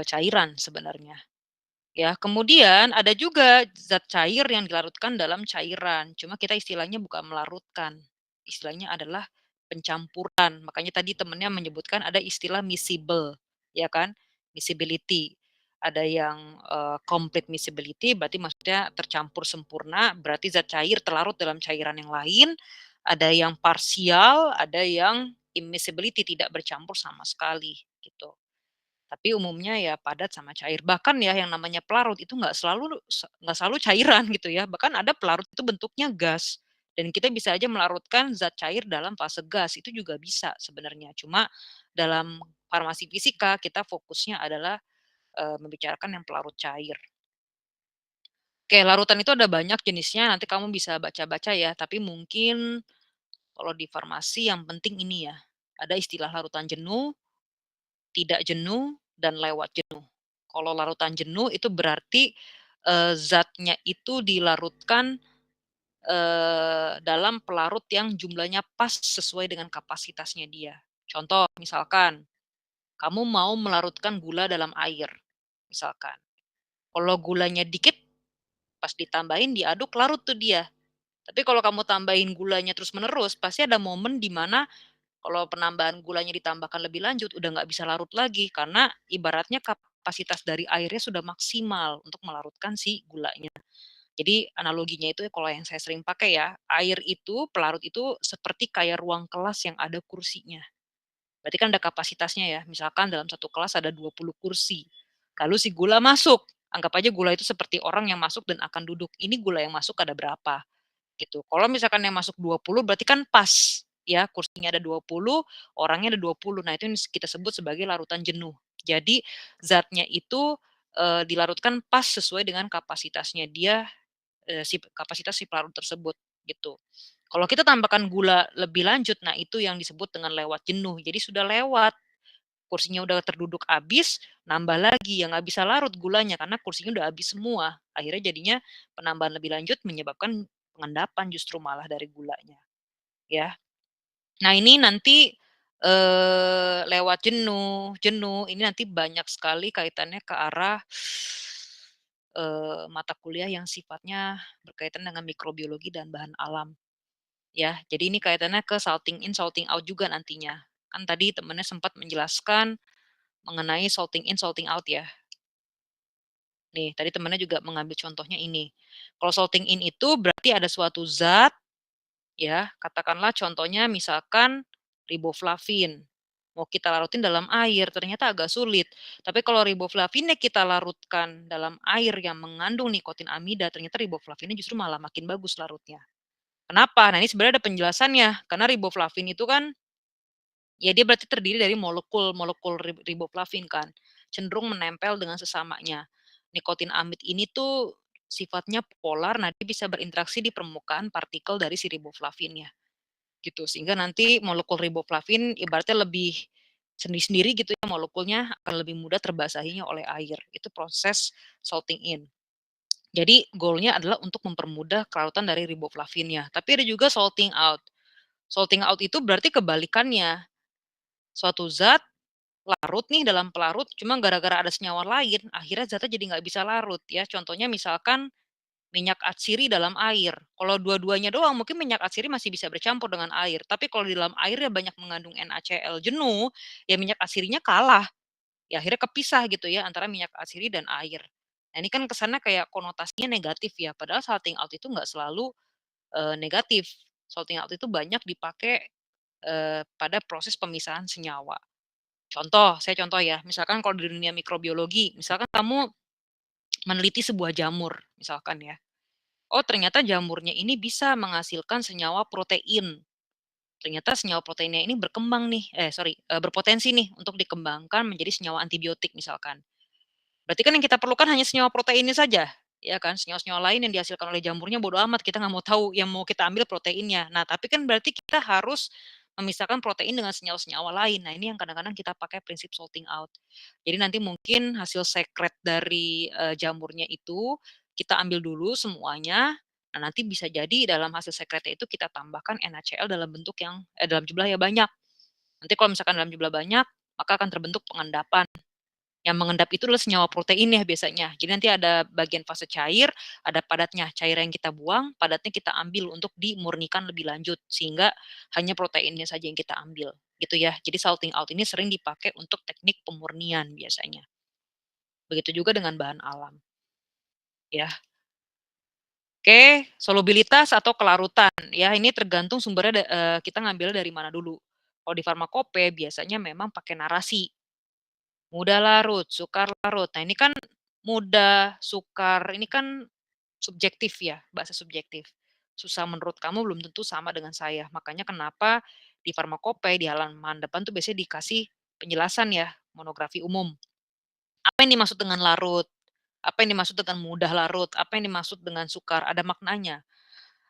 cairan sebenarnya. Ya, kemudian ada juga zat cair yang dilarutkan dalam cairan, cuma kita istilahnya bukan melarutkan, istilahnya adalah pencampuran. Makanya tadi temennya menyebutkan ada istilah miscible, ya kan, miscibility. Ada yang, complete miscibility berarti maksudnya tercampur sempurna, berarti zat cair terlarut dalam cairan yang lain. Ada yang parsial, ada yang immiscibility, tidak bercampur sama sekali, gitu. Tapi umumnya ya padat sama cair. Bahkan ya yang namanya pelarut itu nggak selalu cairan gitu ya, bahkan ada pelarut itu bentuknya gas, dan kita bisa aja melarutkan zat cair dalam fase gas, itu juga bisa sebenarnya. Cuma dalam farmasi fisika kita fokusnya adalah, membicarakan yang pelarut cair. Oke, larutan itu ada banyak jenisnya, nanti kamu bisa baca-baca ya, tapi mungkin kalau di farmasi yang penting ini ya, ada istilah larutan jenuh, tidak jenuh, dan lewat jenuh. Kalau larutan jenuh itu berarti, zatnya itu dilarutkan, dalam pelarut yang jumlahnya pas sesuai dengan kapasitasnya dia. Contoh misalkan, kamu mau melarutkan gula dalam air, misalkan. Kalau gulanya dikit, pas ditambahin diaduk larut tuh dia. Tapi kalau kamu tambahin gulanya terus-menerus, pasti ada momen di mana kalau penambahan gulanya ditambahkan lebih lanjut, udah nggak bisa larut lagi, karena ibaratnya kapasitas dari airnya sudah maksimal untuk melarutkan si gulanya. Jadi analoginya itu kalau yang saya sering pakai ya, air itu, pelarut itu seperti kayak ruang kelas yang ada kursinya. Berarti kan ada kapasitasnya ya, misalkan dalam satu kelas ada 20 kursi, lalu si gula masuk, anggap aja gula itu seperti orang yang masuk dan akan duduk, ini gula yang masuk ada berapa? Gitu. Kalau misalkan yang masuk 20 berarti kan pas, ya kursinya ada 20, orangnya ada 20. Nah itu yang kita sebut sebagai larutan jenuh. Jadi zatnya itu, dilarutkan pas sesuai dengan kapasitasnya dia, kapasitas si pelarut tersebut, gitu. Kalau kita tambahkan gula lebih lanjut, nah itu yang disebut dengan lewat jenuh. Jadi sudah lewat, kursinya udah terduduk habis, nambah lagi, ya nggak bisa larut gulanya karena kursinya udah habis semua. Akhirnya jadinya penambahan lebih lanjut menyebabkan pengendapan justru malah dari gulanya, ya. Nah ini nanti, lewat jenuh jenuh ini nanti banyak sekali kaitannya ke arah, mata kuliah yang sifatnya berkaitan dengan mikrobiologi dan bahan alam, ya. Jadi ini kaitannya ke salting in, salting out juga nantinya. Kan tadi temennya sempat menjelaskan mengenai salting in, salting out ya. Nih, tadi temennya juga mengambil contohnya ini. Kalau salting in itu berarti ada suatu zat, ya, katakanlah contohnya misalkan riboflavin. Mau kita larutin dalam air, ternyata agak sulit. Tapi kalau riboflavinnya kita larutkan dalam air yang mengandung nikotin amida, ternyata riboflavinnya justru malah makin bagus larutnya. Kenapa? Nah, ini sebenarnya ada penjelasannya. Karena riboflavin itu kan ya dia berarti terdiri dari molekul-molekul riboflavin kan, cenderung menempel dengan sesamanya. Nikotin amid ini tuh sifatnya polar, nah dia bisa berinteraksi di permukaan partikel dari si riboflavinnya, gitu. Sehingga nanti molekul riboflavin ibaratnya lebih sendiri-sendiri gitu ya molekulnya, akan lebih mudah terbasahinya oleh air. Itu proses salting in. Jadi goalnya adalah untuk mempermudah kelarutan dari riboflavinnya. Tapi ada juga salting out. Salting out itu berarti kebalikannya, suatu zat larut nih dalam pelarut, cuma gara-gara ada senyawa lain, akhirnya zatnya jadi nggak bisa larut ya. Contohnya misalkan minyak atsiri dalam air. Kalau dua-duanya doang mungkin minyak atsiri masih bisa bercampur dengan air, tapi kalau di dalam air ya banyak mengandung NaCl jenuh, ya minyak atsirinya kalah. Ya akhirnya kepisah gitu ya antara minyak atsiri dan air. Nah ini kan kesannya kayak konotasinya negatif ya, padahal salting out itu nggak selalu, negatif. Salting out itu banyak dipakai, pada proses pemisahan senyawa. Saya contoh ya, misalkan kalau di dunia mikrobiologi, misalkan kamu meneliti sebuah jamur, misalkan ya. Oh ternyata jamurnya ini bisa menghasilkan senyawa protein. Ternyata senyawa proteinnya ini berpotensi nih untuk dikembangkan menjadi senyawa antibiotik misalkan. Berarti kan yang kita perlukan hanya senyawa proteinnya saja, ya kan? Senyawa-senyawa lain yang dihasilkan oleh jamurnya bodo amat, kita nggak mau tahu, yang mau kita ambil proteinnya. Nah, tapi kan berarti kita harus memisahkan protein dengan senyawa-senyawa lain. Nah, ini yang kadang-kadang kita pakai prinsip sorting out. Jadi nanti mungkin hasil sekret dari, jamurnya itu kita ambil dulu semuanya, nah nanti bisa jadi dalam hasil sekretnya itu kita tambahkan NaCl dalam jumlah yang banyak. Nanti kalau misalkan dalam jumlah banyak, maka akan terbentuk pengendapan. Yang mengendap itu adalah senyawa proteinnya biasanya. Jadi nanti ada bagian fase cair, ada padatnya. Cair yang kita buang, padatnya kita ambil untuk dimurnikan lebih lanjut, sehingga hanya proteinnya saja yang kita ambil, gitu ya. Jadi salting out ini sering dipakai untuk teknik pemurnian biasanya. Begitu juga dengan bahan alam, ya. Oke, solubilitas atau kelarutan, ya ini tergantung sumbernya kita ngambil dari mana dulu. Kalau di farmakope biasanya memang pakai narasi. Mudah larut, sukar larut. Nah, ini kan mudah, sukar, ini kan subjektif ya, bahasa subjektif. Susah menurut kamu belum tentu sama dengan saya. Makanya kenapa di farmakope di halaman depan tuh biasanya dikasih penjelasan ya, monografi umum. Apa yang dimaksud dengan larut? Apa yang dimaksud dengan mudah larut? Apa yang dimaksud dengan sukar? Ada maknanya.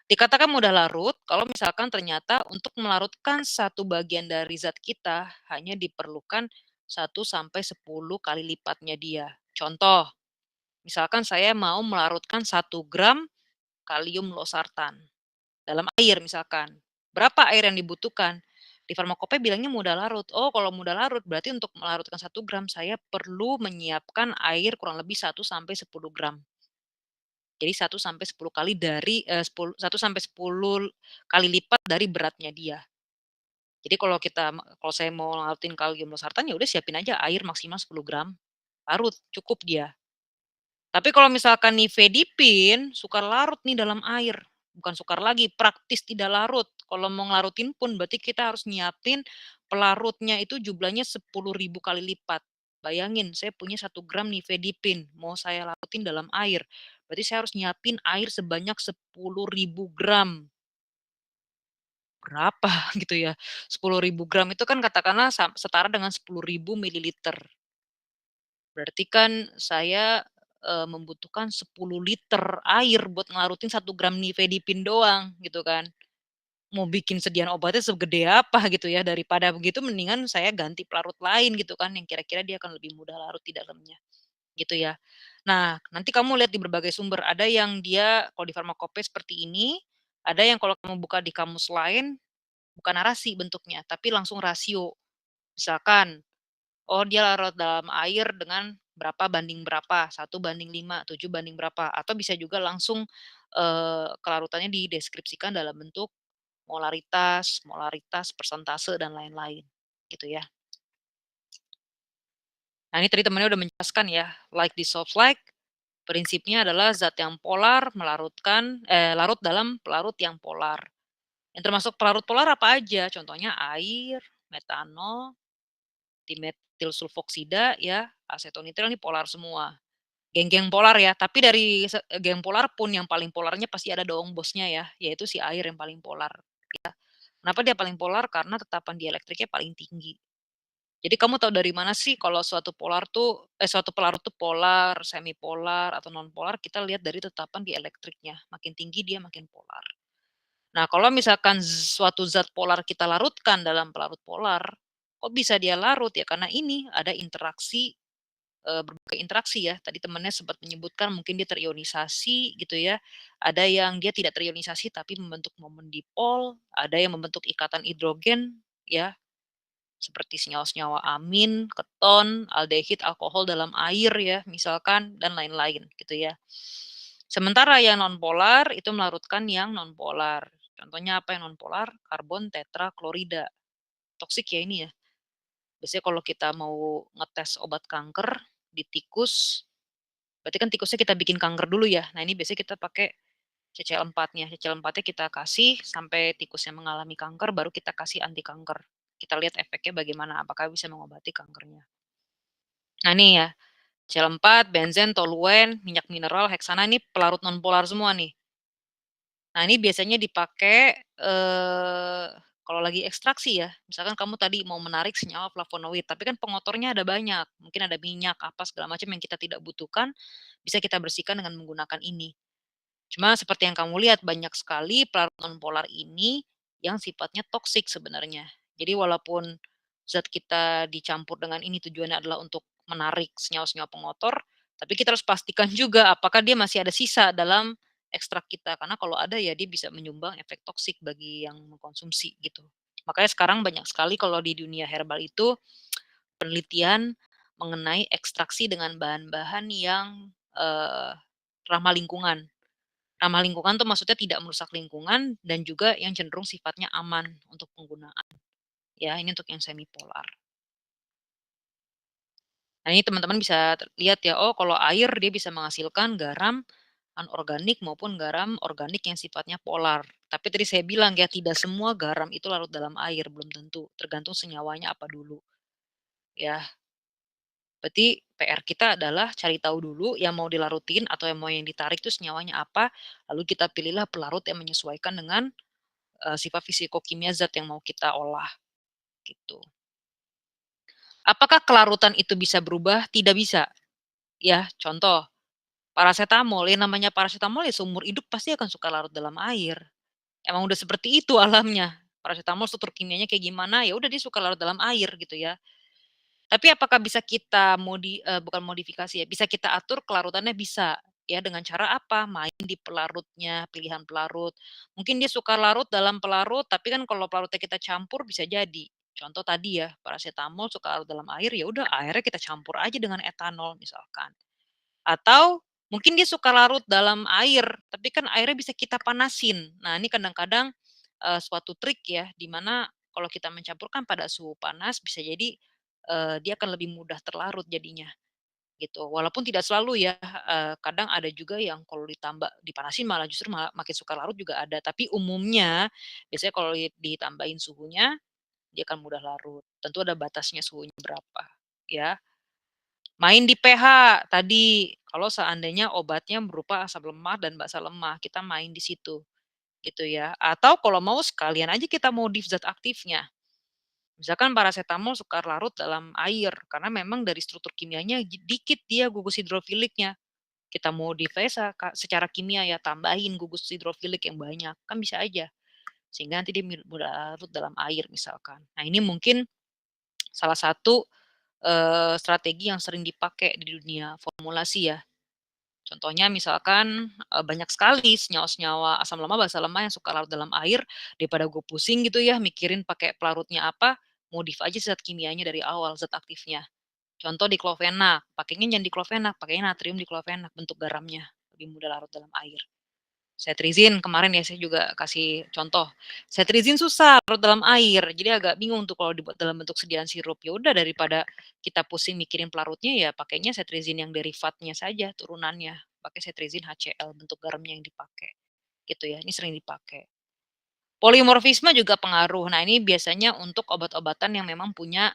Dikatakan mudah larut kalau misalkan ternyata untuk melarutkan satu bagian dari zat kita hanya diperlukan 1 sampai 10 kali lipatnya dia. Contoh, misalkan saya mau melarutkan 1 gram kalium losartan dalam air misalkan. Berapa air yang dibutuhkan? Di farmakope bilangnya mudah larut. Oh, kalau mudah larut berarti untuk melarutkan 1 gram saya perlu menyiapkan air kurang lebih 1 sampai 10 gram. Jadi 1 sampai 10 kali dari 1 sampai 10 kali lipat dari beratnya dia. Jadi kalau saya mau larutin kalium losartan, ya udah siapin aja air maksimal 10 gram, larut, cukup dia. Tapi kalau misalkan nifedipin, sukar larut nih dalam air, bukan sukar lagi, praktis tidak larut. Kalau mau ngelarutin pun berarti kita harus nyiapin pelarutnya itu jumlahnya 10.000 kali lipat. Bayangin saya punya 1 gram nifedipin, mau saya larutin dalam air, berarti saya harus nyiapin air sebanyak 10.000 gram. Berapa gitu ya, 10.000 gram itu kan katakanlah setara dengan 10.000 mililiter. Berarti kan saya, membutuhkan 10 liter air buat ngelarutin 1 gram nifedipin doang, gitu kan. Mau bikin sediaan obatnya segede apa gitu ya, daripada begitu mendingan saya ganti pelarut lain gitu kan, yang kira-kira dia akan lebih mudah larut di dalamnya, gitu ya. Nah, nanti kamu lihat di berbagai sumber, ada yang dia kalau di farmakope seperti ini, ada yang kalau kamu buka di kamus lain, bukan narasi bentuknya, tapi langsung rasio. Misalkan oh, dia larut dalam air dengan berapa banding berapa, 1 banding 5, 7 banding berapa, atau bisa juga langsung, kelarutannya dideskripsikan dalam bentuk molaritas molaritas, persentase, dan lain-lain, gitu ya. Nah, ini tadi temannya udah menjelaskan ya, like dissolves like, prinsipnya adalah zat yang polar larut dalam pelarut yang polar. Yang termasuk pelarut polar apa aja? Contohnya air, metanol, dimetil sulfoksida ya, asetonitril ini polar semua. Geng-geng polar ya, tapi dari geng polar pun yang paling polarnya pasti ada dong bosnya ya, yaitu si air yang paling polar. Kenapa dia paling polar? Karena tetapan dielektriknya paling tinggi. Jadi kamu tahu dari mana sih kalau suatu pelarut tuh polar, semipolar, atau nonpolar, kita lihat dari tetapan dielektriknya, makin tinggi dia makin polar. Nah, kalau misalkan suatu zat polar kita larutkan dalam pelarut polar, kok bisa dia larut? Ya karena ini ada interaksi berbagai interaksi ya, tadi temannya sempat menyebutkan mungkin dia terionisasi gitu ya, ada yang dia tidak terionisasi tapi membentuk momen dipol, ada yang membentuk ikatan hidrogen ya, seperti senyawa-senyawa amin, keton, aldehid, alkohol dalam air ya misalkan, dan lain-lain gitu ya. Sementara yang nonpolar itu melarutkan yang nonpolar. Contohnya apa yang nonpolar? Karbon tetraklorida. Toksik ya ini ya. Biasanya kalau kita mau ngetes obat kanker di tikus, berarti kan tikusnya kita bikin kanker dulu ya. Nah, ini biasanya kita pakai CCl4-nya. CCl4-nya kita kasih sampai tikusnya mengalami kanker, baru kita kasih anti kanker. Kita lihat efeknya bagaimana, apakah bisa mengobati kankernya. Nah, ini ya, CCl4, benzen, toluen, minyak mineral, heksana ini pelarut nonpolar semua nih. Nah, ini biasanya dipakai, kalau lagi ekstraksi ya, misalkan kamu tadi mau menarik senyawa flavonoid, tapi kan pengotornya ada banyak, mungkin ada minyak, apa segala macam yang kita tidak butuhkan, bisa kita bersihkan dengan menggunakan ini. Cuma seperti yang kamu lihat banyak sekali pelarut nonpolar ini yang sifatnya toksik sebenarnya. Jadi walaupun zat kita dicampur dengan ini tujuannya adalah untuk menarik senyawa-senyawa pengotor, tapi kita harus pastikan juga apakah dia masih ada sisa dalam ekstrak kita. Karena kalau ada ya dia bisa menyumbang efek toksik bagi yang mengkonsumsi gitu. Makanya sekarang banyak sekali kalau di dunia herbal itu penelitian mengenai ekstraksi dengan bahan-bahan yang, ramah lingkungan. Ramah lingkungan tuh maksudnya tidak merusak lingkungan dan juga yang cenderung sifatnya aman untuk penggunaan, ya, ini untuk yang semi polar. Nah, ini teman-teman bisa lihat ya, oh kalau air dia bisa menghasilkan garam anorganik maupun garam organik yang sifatnya polar. Tapi tadi saya bilang ya, tidak semua garam itu larut dalam air, belum tentu, tergantung senyawanya apa dulu, ya. Berarti PR kita adalah cari tahu dulu yang mau dilarutin atau yang mau yang ditarik itu senyawanya apa, lalu kita pilihlah pelarut yang menyesuaikan dengan, sifat fisikokimia zat yang mau kita olah, gitu. Apakah kelarutan itu bisa berubah? Tidak bisa, ya. Contoh, parasetamol, yang namanya parasetamol ya seumur hidup pasti akan suka larut dalam air. Emang udah seperti itu alamnya. Parasetamol struktur kimianya kayak gimana, ya udah dia suka larut dalam air gitu ya. Tapi apakah bisa kita bukan modifikasi ya, bisa kita atur kelarutannya bisa. Ya dengan cara apa? Main di pelarutnya, pilihan pelarut. Mungkin dia suka larut dalam pelarut, tapi kan kalau pelarutnya kita campur bisa jadi. Contoh tadi ya, parasetamol suka larut dalam air, ya udah airnya kita campur aja dengan etanol misalkan. Atau mungkin dia suka larut dalam air, tapi kan airnya bisa kita panasin. Nah, ini kadang-kadang, suatu trik ya, di mana kalau kita mencampurkan pada suhu panas bisa jadi, dia akan lebih mudah terlarut jadinya, gitu. Walaupun tidak selalu ya, kadang ada juga yang kalau dipanasin malah justru malah makin suka larut juga ada. Tapi umumnya biasanya kalau ditambahin suhunya, dia akan mudah larut. Tentu ada batasnya suhunya berapa, ya. Main di pH tadi, kalau seandainya obatnya berupa asam lemak dan basa lemah, kita main di situ, gitu ya. Atau kalau mau sekalian aja kita modif zat aktifnya. Misalkan parasetamol suka larut dalam air, karena memang dari struktur kimianya dikit dia gugus hidrofiliknya. Kita modif aja secara kimia ya, tambahin gugus hidrofilik yang banyak, kan bisa aja. Sehingga nanti dia mudah larut dalam air misalkan. Nah ini mungkin salah satu strategi yang sering dipakai di dunia formulasi ya. Contohnya misalkan, banyak sekali senyawa-senyawa asam lemak, basa lemah yang suka larut dalam air, daripada gue pusing gitu ya mikirin pakai pelarutnya apa, modif aja zat kimianya dari awal, zat aktifnya. Contoh diklofenak, pakainya jangan diklofenak, pakainya natrium diklofenak, bentuk garamnya, lebih mudah larut dalam air. Cetirizine kemarin ya saya juga kasih contoh, cetirizine susah larut dalam air, jadi agak bingung tuh kalau dibuat dalam bentuk sediaan sirup. Ya udah daripada kita pusing mikirin pelarutnya ya pakainya cetirizine yang derivatnya saja turunannya, pakai cetirizine HCl bentuk garamnya yang dipakai, gitu ya, ini sering dipakai. Polimorfisme juga pengaruh, nah ini biasanya untuk obat-obatan yang memang punya,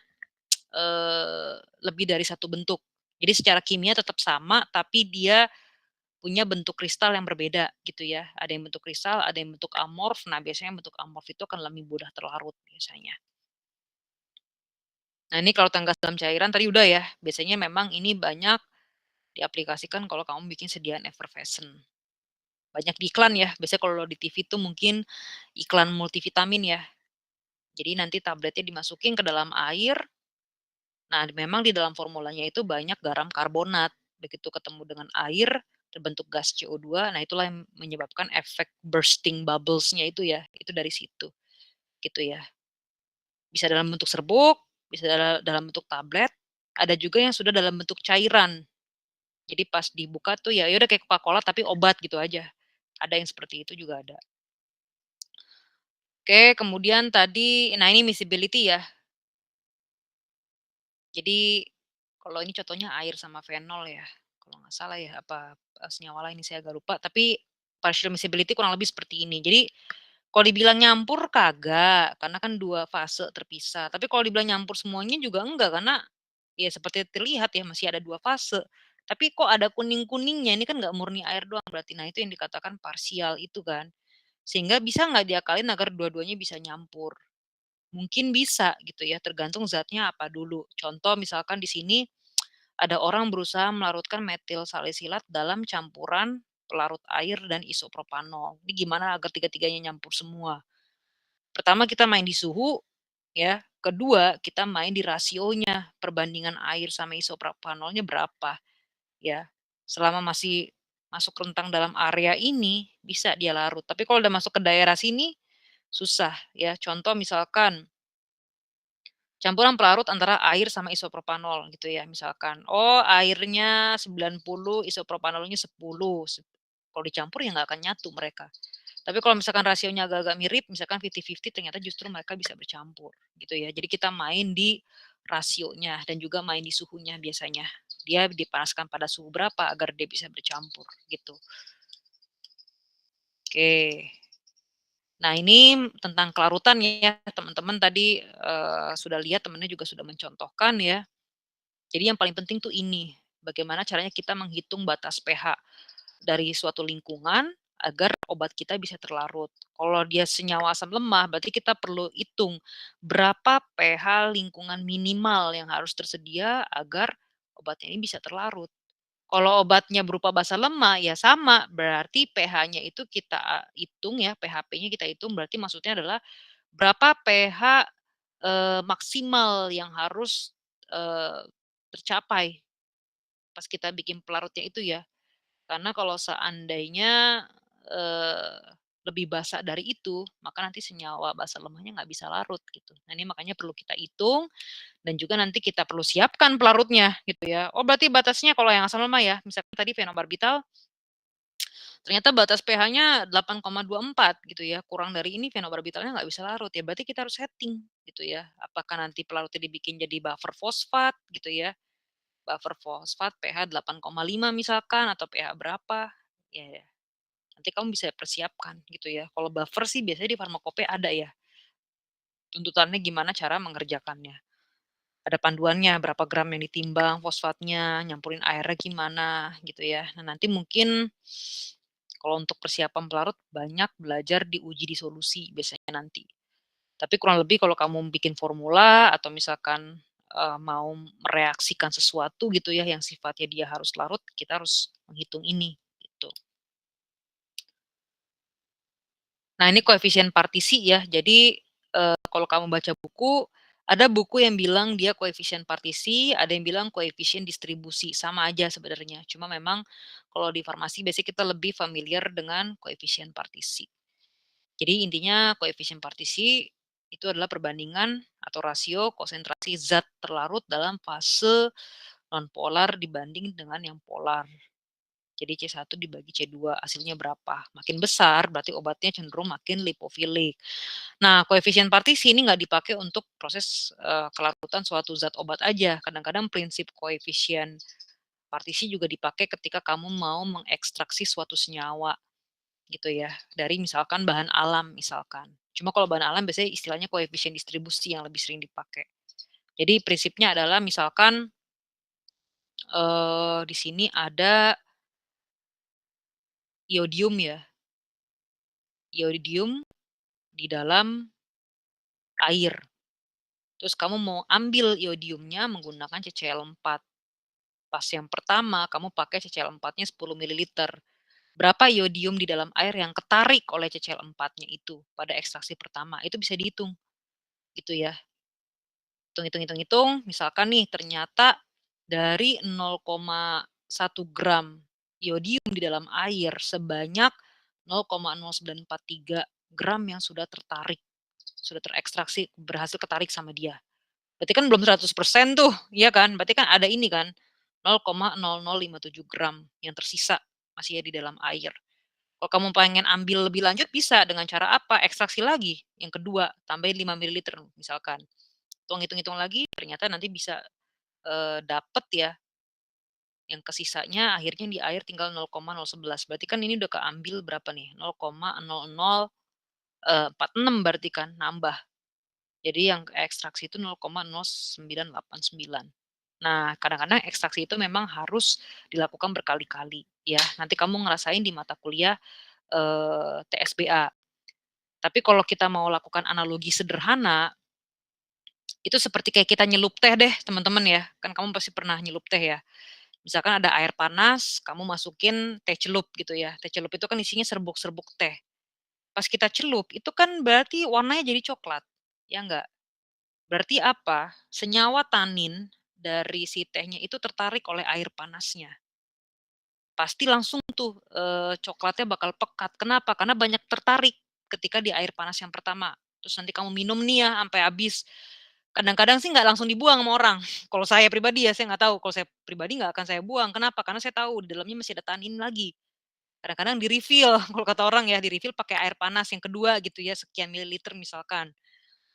lebih dari satu bentuk. Jadi secara kimia tetap sama tapi dia punya bentuk kristal yang berbeda gitu ya. Ada yang bentuk kristal, ada yang bentuk amorf. Nah, biasanya yang bentuk amorf itu akan lebih mudah terlarut biasanya. Nah, ini kalau gas dalam cairan tadi udah ya. Biasanya memang ini banyak diaplikasikan kalau kamu bikin sediaan effervescent. Banyak di iklan ya. Biasanya kalau di TV itu mungkin iklan multivitamin ya. Jadi nanti tabletnya dimasukin ke dalam air. Nah, memang di dalam formulanya itu banyak garam karbonat. Begitu ketemu dengan air, terbentuk gas CO2, nah itulah yang menyebabkan efek bursting bubbles-nya itu ya, itu dari situ, gitu ya. Bisa dalam bentuk serbuk, bisa dalam bentuk tablet, ada juga yang sudah dalam bentuk cairan. Jadi pas dibuka tuh ya udah kayak Coca-Cola tapi obat gitu aja. Ada yang seperti itu juga ada. Oke, kemudian tadi nah ini miscibility ya. Jadi, kalau ini contohnya air sama fenol ya, kalau nggak salah ya, apa, senyawa lain ini saya agak lupa, tapi partial miscibility kurang lebih seperti ini. Jadi, kalau dibilang nyampur kagak, karena kan 2 fase terpisah, tapi kalau dibilang nyampur semuanya juga enggak, karena ya seperti terlihat ya masih ada 2 fase. Tapi kok ada kuning-kuningnya, ini kan nggak murni air doang berarti, nah itu yang dikatakan parsial itu kan. Sehingga bisa nggak diakalin agar dua-duanya bisa nyampur? Mungkin bisa gitu ya, tergantung zatnya apa dulu. Contoh misalkan di sini ada orang berusaha melarutkan metil salisilat dalam campuran pelarut air dan isopropanol. Ini gimana agar tiga-tiganya nyampur semua? Pertama kita main di suhu ya, kedua kita main di rasionya, perbandingan air sama isopropanolnya berapa ya. Selama masih masuk rentang dalam area ini bisa dia larut, tapi kalau udah masuk ke daerah sini susah ya. Contoh misalkan Campuran pelarut antara air sama isopropanol gitu ya misalkan, oh airnya 90, isopropanolnya 10, kalau dicampur ya nggak akan nyatu mereka. Tapi kalau misalkan rasionya agak-agak mirip, misalkan 50-50 ternyata justru mereka bisa bercampur gitu ya. Jadi kita main di rasionya dan juga main di suhunya biasanya. Dia dipanaskan pada suhu berapa agar dia bisa bercampur gitu. Oke. Nah ini tentang kelarutan ya teman-teman tadi, sudah lihat temennya juga sudah mencontohkan ya. Jadi yang paling penting tuh ini, bagaimana caranya kita menghitung batas pH dari suatu lingkungan agar obat kita bisa terlarut. Kalau dia senyawa asam lemah, berarti kita perlu hitung berapa pH lingkungan minimal yang harus tersedia agar obatnya ini bisa terlarut. Kalau obatnya berupa basa lemah, ya sama, berarti pH-nya itu kita hitung ya, PHP-nya kita hitung, berarti maksudnya adalah berapa pH, maksimal yang harus, tercapai pas kita bikin pelarutnya itu ya. Karena kalau seandainya, eee, lebih basa dari itu, maka nanti senyawa basa lemahnya nggak bisa larut gitu. Nah ini makanya perlu kita hitung dan juga nanti kita perlu siapkan pelarutnya gitu ya. Oh berarti batasnya kalau yang asam lemah ya, misalkan tadi fenobarbital, ternyata batas pH-nya 8,24 gitu ya, kurang dari ini fenobarbitalnya nggak bisa larut ya, berarti kita harus setting gitu ya. Apakah nanti pelarutnya dibikin jadi buffer fosfat gitu ya, buffer fosfat pH 8,5 misalkan atau pH berapa, ya nanti kamu bisa persiapkan gitu ya. Kalau buffer sih biasanya di farmakope ada ya, tuntutannya gimana cara mengerjakannya. Ada panduannya, berapa gram yang ditimbang fosfatnya, nyampurin airnya gimana gitu ya. Nah nanti mungkin kalau untuk persiapan pelarut banyak belajar di uji di solusi biasanya nanti. Tapi kurang lebih kalau kamu bikin formula atau misalkan, mau mereaksikan sesuatu gitu ya yang sifatnya dia harus larut, kita harus menghitung ini, gitu. Nah ini koefisien partisi ya, jadi, kalau kamu baca buku, ada buku yang bilang dia koefisien partisi, ada yang bilang koefisien distribusi, sama aja sebenarnya. Cuma memang kalau di farmasi biasanya kita lebih familiar dengan koefisien partisi. Jadi intinya koefisien partisi itu adalah perbandingan atau rasio konsentrasi zat terlarut dalam fase nonpolar dibanding dengan yang polar. Jadi C1 dibagi C2 hasilnya berapa. Makin besar berarti obatnya cenderung makin lipofilik. Nah, koefisien partisi ini nggak dipakai untuk proses, kelarutan suatu zat obat aja. Kadang-kadang prinsip koefisien partisi juga dipakai ketika kamu mau mengekstraksi suatu senyawa. Gitu ya, dari misalkan bahan alam misalkan. Cuma kalau bahan alam biasanya istilahnya koefisien distribusi yang lebih sering dipakai. Jadi prinsipnya adalah misalkan, di sini ada iodium ya, iodium di dalam air, terus kamu mau ambil iodiumnya menggunakan CCl4. Pas yang pertama kamu pakai CCl4-nya 10 mililiter. Berapa iodium di dalam air yang ketarik oleh CCl4-nya itu pada ekstraksi pertama, itu bisa dihitung, gitu ya. Hitung, misalkan nih ternyata dari 0,1 gram iodium di dalam air sebanyak 0,0943 gram yang sudah tertarik, sudah terekstraksi, berhasil ketarik sama dia. Berarti kan belum 100% tuh, iya kan? Berarti kan ada ini kan, 0,0057 gram yang tersisa masih ya di dalam air. Kalau kamu pengen ambil lebih lanjut bisa dengan cara apa? Ekstraksi lagi yang kedua, tambahin 5 mililiter misalkan. Hitung-hitung lagi ternyata nanti bisa, dapet ya, yang kesisanya akhirnya di air tinggal 0,011 berarti kan ini udah keambil berapa nih, 0,00, 46 berarti kan nambah. Jadi yang ekstraksi itu 0,0989. Nah, kadang-kadang ekstraksi itu memang harus dilakukan berkali-kali ya, nanti kamu ngerasain di mata kuliah, TSBA. Tapi kalau kita mau lakukan analogi sederhana, itu seperti kayak kita nyelup teh deh teman-teman ya, kan kamu pasti pernah nyelup teh ya. Misalkan ada air panas, kamu masukin teh celup gitu ya, teh celup itu kan isinya serbuk-serbuk teh. Pas kita celup, itu kan berarti warnanya jadi coklat, ya enggak? Berarti apa? Senyawa tanin dari si tehnya itu tertarik oleh air panasnya. Pasti langsung tuh, coklatnya bakal pekat. Kenapa? Karena banyak tertarik ketika di air panas yang pertama. Terus nanti kamu minum nih ya sampai habis. Kadang-kadang sih nggak langsung dibuang sama orang. Kalau saya pribadi ya, saya nggak tahu, kalau saya pribadi nggak akan saya buang, kenapa? Karena saya tahu di dalamnya masih ada tanin lagi. Kadang-kadang di-refill, kalau kata orang ya, di-refill pakai air panas yang kedua gitu ya, sekian mililiter misalkan.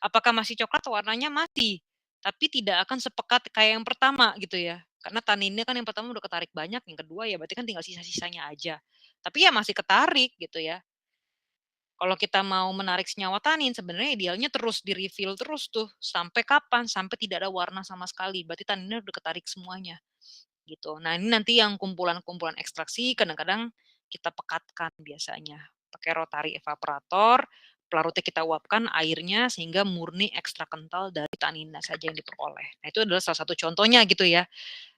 Apakah masih coklat? Warnanya masih, tapi tidak akan sepekat kayak yang pertama gitu ya. Karena taninnya kan yang pertama udah ketarik banyak, yang kedua ya berarti kan tinggal sisa-sisanya aja. Tapi ya masih ketarik gitu ya. Kalau kita mau menarik senyawa tanin sebenarnya idealnya terus di-refill terus tuh, sampai kapan? Sampai tidak ada warna sama sekali, berarti taninnya udah ketarik semuanya, gitu. Nah ini nanti yang kumpulan-kumpulan ekstraksi kadang-kadang kita pekatkan biasanya, pakai rotary evaporator, pelarutnya kita uapkan airnya sehingga murni ekstra kental dari taninnya saja yang diperoleh. Nah itu adalah salah satu contohnya gitu ya.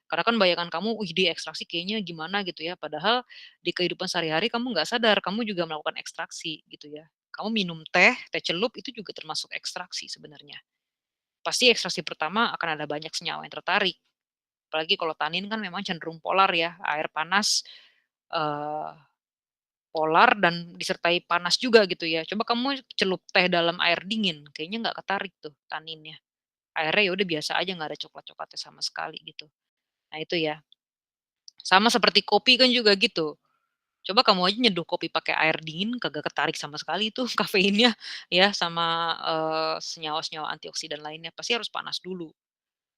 Karena kan bayangan kamu, "Wih diekstraksi kayaknya gimana," gitu ya, padahal di kehidupan sehari-hari kamu nggak sadar, kamu juga melakukan ekstraksi gitu ya. Kamu minum teh, teh celup itu juga termasuk ekstraksi sebenarnya. Pasti ekstraksi pertama akan ada banyak senyawa yang tertarik, apalagi kalau tanin kan memang cenderung polar ya, air panas, eee, polar dan disertai panas juga gitu ya. Coba kamu celup teh dalam air dingin, kayaknya nggak ketarik tuh taninnya. Airnya ya udah biasa aja, nggak ada coklat-coklatnya sama sekali gitu. Nah itu ya. Sama seperti kopi kan juga gitu. Coba kamu aja nyeduh kopi pakai air dingin kagak ketarik sama sekali tuh kafeinnya ya sama, senyawa-senyawa antioksidan lainnya, pasti harus panas dulu.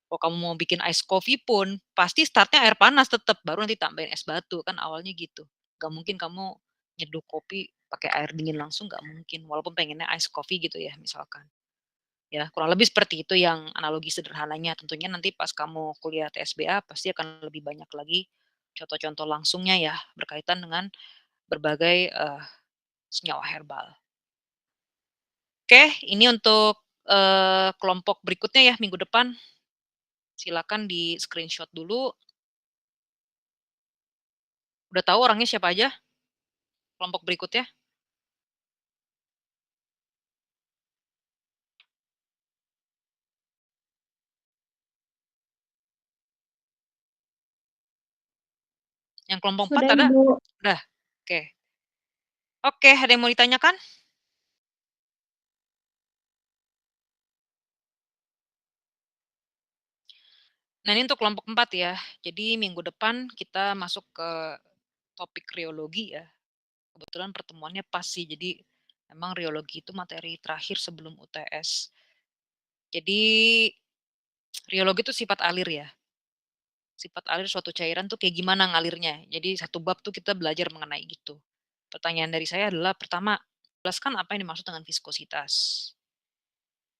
Kalau kamu mau bikin ice coffee pun pasti startnya air panas tetep, baru nanti tambahin es batu, kan awalnya gitu. Gak mungkin kamu nyeduh kopi pakai air dingin langsung, nggak mungkin, walaupun pengennya ice coffee gitu ya misalkan. Ya kurang lebih seperti itu yang analogi sederhananya, tentunya nanti pas kamu kuliah TSBA pasti akan lebih banyak lagi contoh-contoh langsungnya ya berkaitan dengan berbagai, senyawa herbal. Oke, ini untuk, kelompok berikutnya ya minggu depan, silakan di-screenshot dulu. Udah tahu orangnya siapa aja, kelompok berikutnya? Yang kelompok 4 Sudah ada? Ibu. Udah? Oke. Oke, ada yang mau ditanyakan? Nah ini untuk kelompok 4 ya. Jadi minggu depan kita masuk ke topik riologi ya. Kebetulan pertemuannya pas sih, jadi memang riologi itu materi terakhir sebelum UTS. Jadi riologi itu sifat alir ya. Sifat alir suatu cairan tuh kayak gimana ngalirnya. Jadi satu bab tuh kita belajar mengenai gitu. Pertanyaan dari saya adalah pertama, jelaskan apa yang dimaksud dengan viskositas.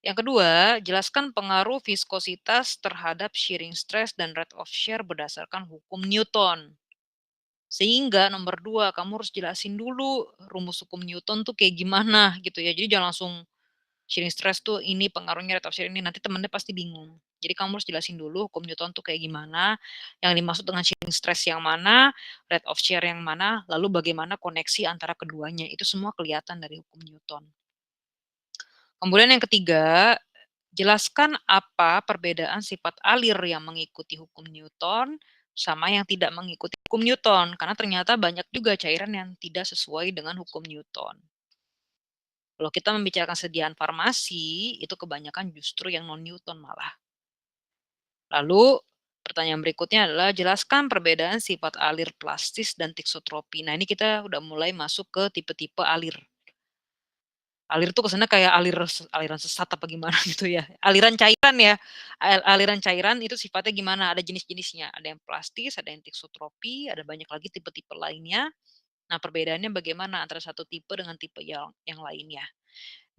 Yang kedua, jelaskan pengaruh viskositas terhadap shearing stress dan rate of shear berdasarkan hukum Newton. Sehingga nomor 2 kamu harus jelasin dulu rumus hukum Newton tuh kayak gimana gitu ya. Jadi jangan langsung shearing stress tuh ini pengaruhnya rate of shear ini, nanti temennya pasti bingung. Jadi kamu harus jelasin dulu hukum Newton tuh kayak gimana, yang dimaksud dengan shearing stress yang mana, rate of shear yang mana, lalu bagaimana koneksi antara keduanya, itu semua kelihatan dari hukum Newton. Kemudian yang ketiga, jelaskan apa perbedaan sifat alir yang mengikuti hukum Newton sama yang tidak mengikuti hukum Newton, karena ternyata banyak juga cairan yang tidak sesuai dengan hukum Newton. Kalau kita membicarakan sediaan farmasi, itu kebanyakan justru yang non-Newton malah. Lalu, pertanyaan berikutnya adalah jelaskan perbedaan sifat alir plastis dan tiksotropi. Nah, ini kita udah mulai masuk ke tipe-tipe alir. Alir tuh kesannya kayak aliran sesat apa gimana gitu ya. Aliran cairan ya, aliran cairan itu sifatnya gimana, ada jenis-jenisnya, ada yang plastis, ada yang tiksotropi, ada banyak lagi tipe-tipe lainnya. Nah, perbedaannya bagaimana antara satu tipe dengan tipe yang lainnya.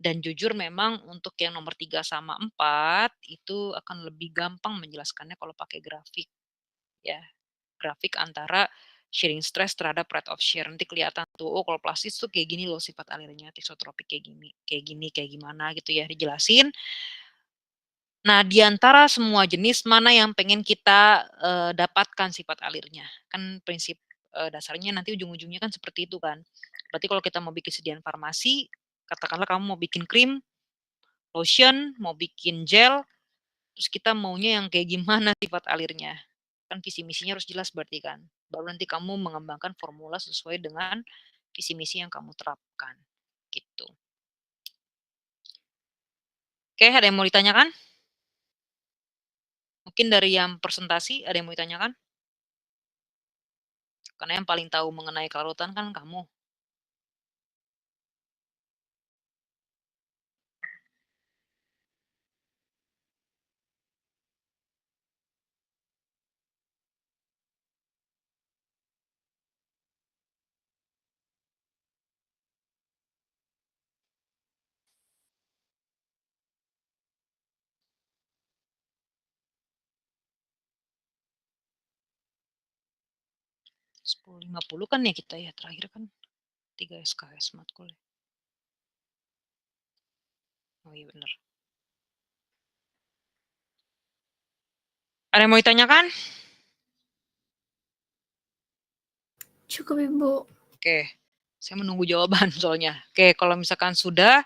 Dan jujur memang untuk yang nomor 3 sama 4 itu akan lebih gampang menjelaskannya kalau pakai grafik ya. Grafik antara shearing stress terhadap rate of shear. Nanti kelihatan tuh, oh kalau plastis tuh kayak gini loh sifat alirnya, tisotropik kayak gini, kayak gimana gitu ya, dijelasin. Nah, di antara semua jenis mana yang pengen kita, dapatkan sifat alirnya. Kan prinsip, dasarnya nanti ujung-ujungnya kan seperti itu kan. Berarti kalau kita mau bikin sediaan farmasi, katakanlah kamu mau bikin krim, lotion, mau bikin gel, terus kita maunya yang kayak gimana sifat alirnya. Kan visi misinya harus jelas berarti kan. Baru nanti kamu mengembangkan formula sesuai dengan visi misi yang kamu terapkan, gitu. Oke, ada yang mau ditanyakan? Mungkin dari yang presentasi ada yang mau ditanyakan? Karena yang paling tahu mengenai kelarutan kan kamu. 10.50 kan ya kita ya, terakhir kan 3 SKS matkul ya. Oh iya bener. Ada yang mau ditanyakan? Cukup, Ibu. Oke, saya menunggu jawaban soalnya. Oke, kalau misalkan sudah,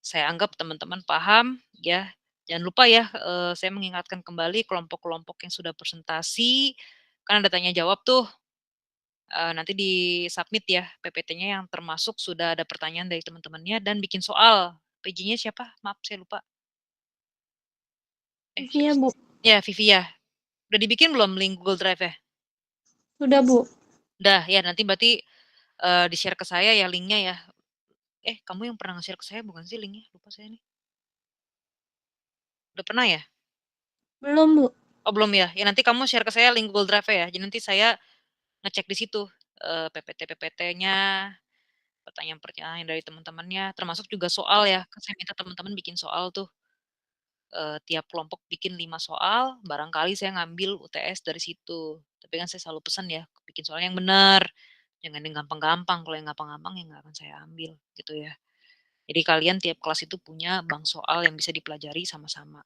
saya anggap teman-teman paham ya. Jangan lupa ya, saya mengingatkan kembali kelompok-kelompok yang sudah presentasi, kan ada tanya jawab tuh, nanti di-submit ya PPT-nya yang termasuk sudah ada pertanyaan dari teman-temannya dan bikin soal. PJ-nya siapa? Maaf saya lupa. Iya, Bu. Ya, Vivi ya. Udah dibikin belum link Google Drive ya? Sudah, Bu. Udah ya, nanti berarti, di-share ke saya ya linknya ya. Kamu yang pernah nge-share ke saya bukan sih linknya? Lupa saya nih. Udah pernah ya? Belum, Bu. Oh belum ya? Ya nanti kamu share ke saya link Google Drive ya. Jadi nanti saya ngecek di situ, PPT-PPT-nya, pertanyaan-pertanyaan dari teman-temannya, termasuk juga soal ya. Kan saya minta teman-teman bikin soal tuh, tiap kelompok bikin 5 soal, barangkali saya ngambil UTS dari situ. Tapi kan saya selalu pesan ya, bikin soal yang benar, jangan yang gampang-gampang. Kalau yang gampang-gampang ya nggak akan saya ambil, gitu ya. Jadi kalian tiap kelas itu punya bank soal yang bisa dipelajari sama-sama.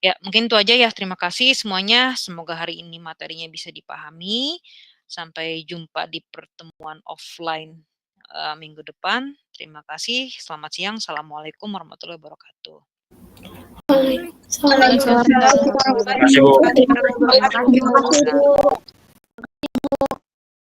Ya, mungkin itu aja ya. Terima kasih semuanya. Semoga hari ini materinya bisa dipahami. Sampai jumpa di pertemuan offline minggu depan. Terima kasih. Selamat siang. Assalamualaikum warahmatullahi wabarakatuh. Waalaikumsalam warahmatullahi wabarakatuh. Terima kasih, Bu. Terima kasih, Bu.